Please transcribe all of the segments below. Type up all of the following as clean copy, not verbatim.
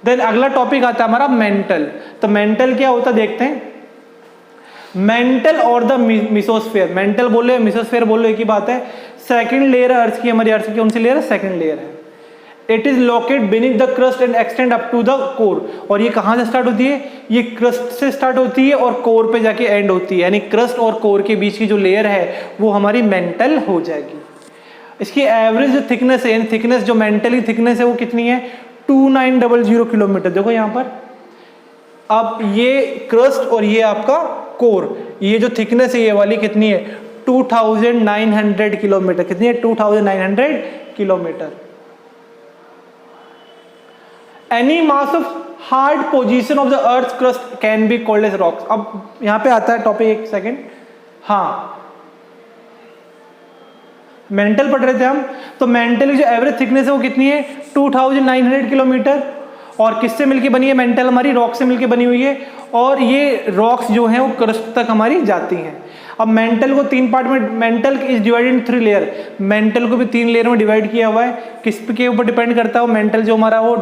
Then अगला topic आता है हमारा मेंटल। तो मेंटल क्या होता है देखते हैं। मेंटल और द मिसोस्फेयर, मेंटल बोलो मिसोस्फेयर बोलो एक ही बात है। सेकंड लेयर है अर्थ की, हमारी अर्थ की कौन सी लेयर है? सेकंड लेयर है। It is located beneath the crust and extend up to the core. और ये कहां से स्टार्ट होती है? ये क्रस्ट से स्टार्ट होती है और कोर पे जाके एंड होती है, यानी क्रस्ट और कोर के बीच की जो लेयर है वो हमारी मेंटल हो जाएगी। इसकी एवरेज जो थिकनेस है, थिकनेस जो मेंटली थिकनेस है वो कितनी है? 2900 किलोमीटर। देखो यहां पर, अब ये क्रस्ट और ये आपका कोर, ये जो थिकनेस है ये वाली कितनी है? 2900 किलोमीटर। कितनी है? 2900 kilometre. Any mass of hard position of the earth crust can be called as rocks. अब यहां पे आता है टॉपिक, एक सेकेंड। हाँ, मेंटल पढ़ रहे थे हम, तो मेंटल की जो एवरेज थिकनेस है वो कितनी है? 2900 किलोमीटर। और किससे मिलके बनी है मेंटल? हमारी रॉक से मिलके बनी हुई है। और ये रॉक्स जो हैं वो क्रस्ट तक हमारी जाती हैं। अब मेंटल को तीन पार्ट में, mental is divided in 3 layer. Mental को भी 3 लेयर में डिवाइड किया हुआ है। किस के ऊपर डिपेंड करता है वो मेंटल जो हमारा? वो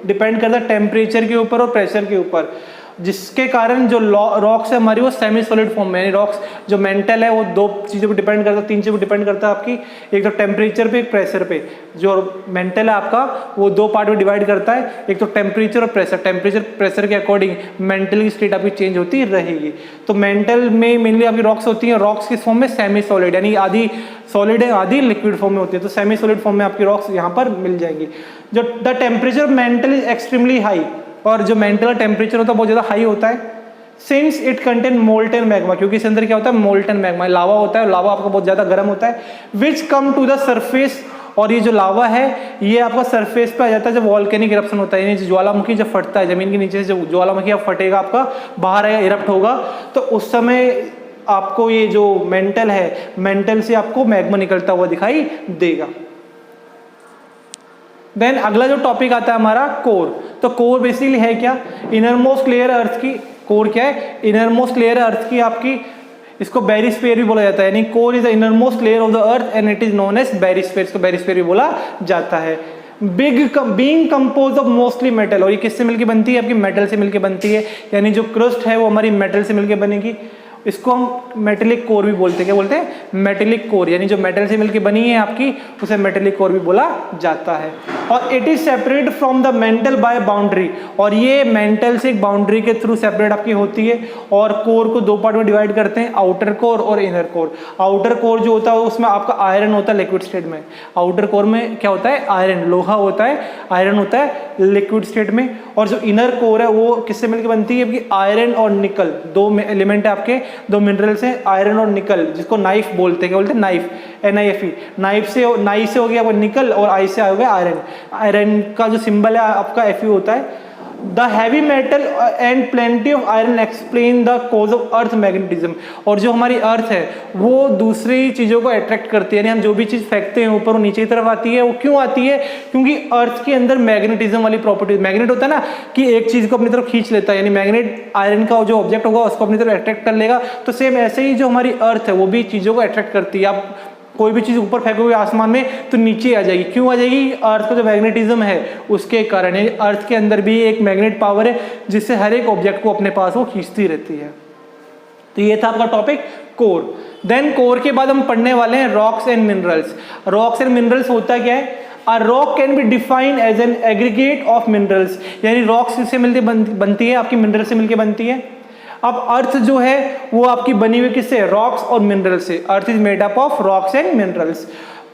डिपेंड करता है टेम्परेचर के ऊपर और प्रेशर के ऊपर, जिसके कारण जो रॉक्स है हमारी वो सेमी सॉलिड फॉर्म में, यानी रॉक्स जो मेंटल है वो 2 चीज़ों पर डिपेंड करता है, 3 चीज़ों पर डिपेंड करता है आपकी, एक तो टेम्परेचर पे, एक प्रेशर पे। जो मेंटल है आपका वो 2 पार्ट में डिवाइड करता है, एक तो टेम्परेचर और प्रेशर। टेम्परेचर प्रेशर के अकॉर्डिंग मेंटल की स्टेट आपकी चेंज होती रहेगी। तो मेंटल में मेनली आपकी रॉक्स होती हैं। रॉक्स किस फॉर्म में? सेमी सॉलिड, यानी आधी सॉलिड है आधी लिक्विड फॉर्म में होती है। तो सेमी सॉलिड फॉर्म में आपकी रॉक्स यहाँ पर मिल जाएंगी। जो the temperature mental is extremely high, और जो मेंटल टेम्परेचर होता है बहुत ज़्यादा हाई होता है। Since it contain molten magma, क्योंकि इसके अंदर क्या होता है? मोल्टन मैग्मा, लावा होता है। लावा आपका बहुत ज्यादा गर्म होता है। विच कम टू द सरफेस, और ये जो लावा है ये आपका सरफेस पे आ जाता है जब वॉल्केनिक इरप्शन होता है, यानी ज्वालामुखी जब फटता है जमीन के नीचे से, जब ज्वालामुखी अब फटेगा आपका बाहर आएगा, इरप्ट होगा, तो उस समय आपको ये जो मेंटल है, मेंटल से आपको मैग्मा निकलता हुआ दिखाई देगा। देन अगला जो टॉपिक आता है हमारा कोर। तो कोर बेसिकली है क्या? इनरमोस्ट लेयर अर्थ की। कोर क्या है? इनरमोस्ट लेयर अर्थ की आपकी, इसको बैरिस्फीयर भी बोला जाता है, यानी core is the innermost layer of the earth and it is known as barysphere. इसको बैरिस्फीयर भी बोला जाता है। Being compose of mostly metal, और ये किससे मिलकर बनती है? आपकी मेटल से मिलकर बनती है, यानी जो क्रस्ट है वो हमारी मेटल से मिलकर बनेगी। इसको हम मेटेलिक कोर भी बोलते हैं। क्या बोलते हैं? मेटेलिक कोर, यानी जो मेटल से मिलकर बनी है आपकी, उसे मेटेलिक कोर भी बोला जाता है। और it is separate from the mantle by boundary, और ये मेंटल से एक बाउंड्री के थ्रू सेपरेट आपकी होती है। और कोर को 2 पार्ट में डिवाइड करते हैं, आउटर कोर और इनर कोर। आउटर कोर जो होता है उसमें आपका आयरन होता है लिक्विड स्टेट में। आउटर कोर में क्या होता है? आयरन, लोहा होता है, आयरन होता है लिक्विड स्टेट में। और जो इनर कोर है वो किससे मिलकर बनती है? आपकी आयरन और निकल, 2 एलिमेंट है आपके, 2 मिनरल्स हैं, आयरन और निकल, जिसको नाइफ बोलते हैं। क्या बोलते हैं? Knife, NIFE। नाइफ से हो गया आपका निकल, और आई से आ गया आयरन। आयरन का जो सिंबल है आपका Fe होता है। The heavy metal and plenty of iron explain the cause of earth magnetism. और जो हमारी अर्थ है वो दूसरी चीज़ों को अट्रैक्ट करती है, यानी हम जो भी चीज़ फेंकते हैं ऊपर वो नीचे की तरफ आती है। वो क्यों आती है? क्योंकि अर्थ के अंदर मैग्नेटिज्म वाली प्रॉपर्टी, मैग्नेट होता है ना कि एक चीज़ को अपनी तरफ खींच लेता है, यानी मैग्नेट आयरन का जो ऑब्जेक्ट होगा उसको अपनी तरफ अट्रैक्ट कर लेगा। तो सेम ऐसे ही जो हमारी अर्थ है वो भी चीज़ों को अट्रैक्ट करती है। आप कोई भी चीज़ ऊपर फेंकोगे आसमान में तो नीचे आ जाएगी। क्यों आ जाएगी? अर्थ का जो मैग्नेटिज्म है उसके कारण। अर्थ के अंदर भी एक मैग्नेट पावर है जिससे हर एक ऑब्जेक्ट को अपने पास वो खींचती रहती है। तो ये था आपका टॉपिक कोर। देन कोर के बाद हम पढ़ने वाले हैं rocks and minerals. Rocks and minerals होता क्या है? A rock can be defined as an aggregate of minerals, यानी रॉक्स किससे मिलकर बनती है? आपकी मिनरल से मिलकर बनती है। अब अर्थ जो है वो आपकी बनी हुई किससे? रॉक्स और मिनरल से। Earth is made up of rocks and minerals.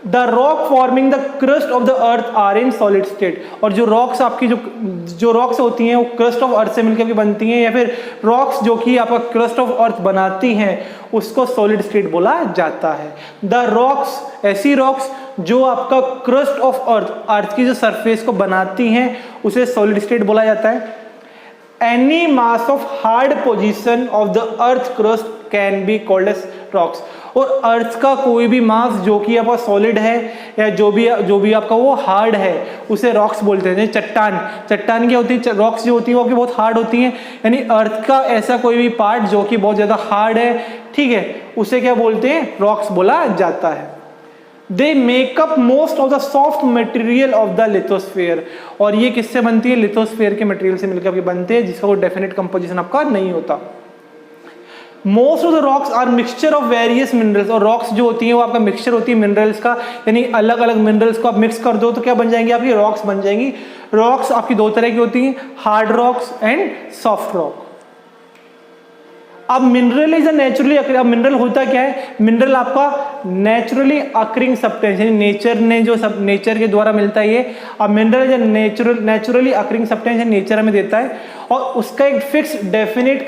The rock forming the crust of the earth are in solid state. और जो रॉक्स आपकी जो रॉक्स होती हैं वो क्रस्ट ऑफ अर्थ से मिलकर बनती हैं, या फिर रॉक्स जो कि आपका क्रस्ट ऑफ अर्थ बनाती हैं उसको सॉलिड स्टेट बोला जाता है। द रॉक्स, ऐसी रॉक्स जो आपका क्रस्ट ऑफ अर्थ, अर्थ की जो सरफेस को बनाती हैं उसे सॉलिड स्टेट बोला जाता है। Any mass of hard position of the earth crust can be called as rocks. और अर्थ का कोई भी मास जो कि आपका सॉलिड है या जो भी आपका वो हार्ड है उसे रॉक्स बोलते हैं। चट्टान क्या होती है? रॉक्स जो होती है वो आपकी बहुत हार्ड होती हैं, यानी अर्थ का ऐसा कोई भी पार्ट जो कि बहुत ज़्यादा हार्ड है, ठीक है, उसे क्या बोलते हैं? रॉक्स बोला जाता है। They make up most of the soft material of the lithosphere. और ये किससे बनती है? लिथोस्फीयर के मटेरियल से मिलकर आपकी बनते हैं, जिसका कोई डेफिनेट कंपोजिशन आपका नहीं होता। Most of the rocks are mixture of various minerals. और रॉक्स जो होती हैं वो आपका मिक्सचर होती है मिनरल्स का, यानी अलग अलग मिनरल्स को आप मिक्स कर दो तो क्या बन जाएंगी? आपकी रॉक्स बन जाएंगी। रॉक्स आपकी दो तरह की होती हैं, hard rocks and soft rock. अब मिनरल इज अ नेचुरली, अब मिनरल होता क्या है? मिनरल आपका नेचुरली अकरिंग सब्सटेंस, नेचर ने जो सब नेचर के द्वारा मिलता है ये। अब मिनरल जो नेचुरली अकरिंग सब्सटेंस नेचर हमें देता है और उसका एक फिक्स डेफिनेट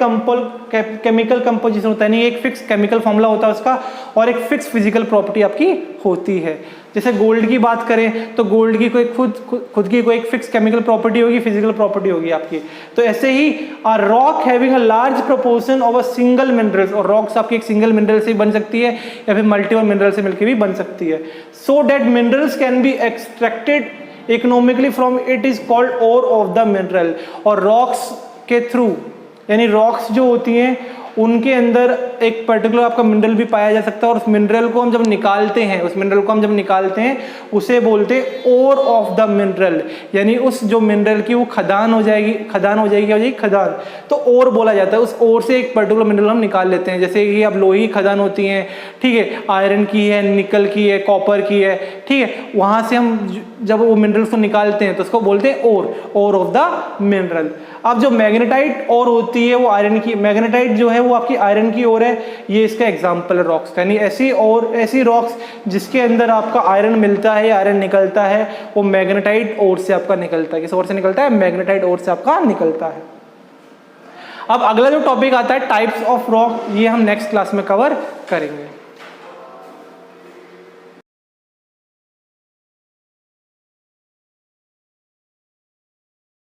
केमिकल कंपोजिशन होता है, नहीं एक फिक्स केमिकल फॉर्मूला होता है उसका, और एक फिक्स फिजिकल प्रॉपर्टी आपकी होती है। जैसे गोल्ड की बात करें तो गोल्ड की कोई खुद की कोई एक फिक्स केमिकल प्रॉपर्टी होगी, फिजिकल प्रॉपर्टी होगी आपकी। तो ऐसे ही a rock having a large proportion of a single minerals, और रॉक्स आपकी एक सिंगल मिनरल से बन सकती है या फिर मल्टीपल मिनरल से मिलकर भी बन सकती है। So that minerals can be extracted economically from it is called ore of the mineral. और रॉक्स के थ्रू, यानी रॉक्स जो होती हैं उनके अंदर एक पर्टिकुलर आपका मिनरल भी पाया जा सकता है, और उस मिनरल को हम जब निकालते हैं उसे बोलते हैं ओर ऑफ द मिनरल। यानी उस जो मिनरल की वो खदान हो जाएगी खदान, तो ओर बोला जाता है। उस ओर से एक पर्टिकुलर मिनरल हम निकाल लेते हैं। जैसे कि अब लोहे की खदान होती हैं, ठीक है, आयरन की है, निकल की है, कॉपर की है, ठीक है, वहां से हम जब वो मिनरल्स को निकालते हैं तो उसको बोलते हैं ओर ऑफ द मिनरल। अब जो मैग्नेटाइट ओर होती है वो आयरन की, मैग्नेटाइट जो है वो आपकी आयरन की ओर है, ये इसका एग्जांपल है रॉक्स का। यानी ऐसी रॉक्स जिसके अंदर आपका आयरन मिलता है या आयरन निकलता है वो मैग्नेटाइट ओर से आपका निकलता है। किस ओर से निकलता है? मैग्नेटाइट ओर से आपका निकलता है। अब अगला जो टॉपिक आता है टाइप्स ऑफ रॉक, ये हम नेक्स्ट क्लास में कवर करेंगे।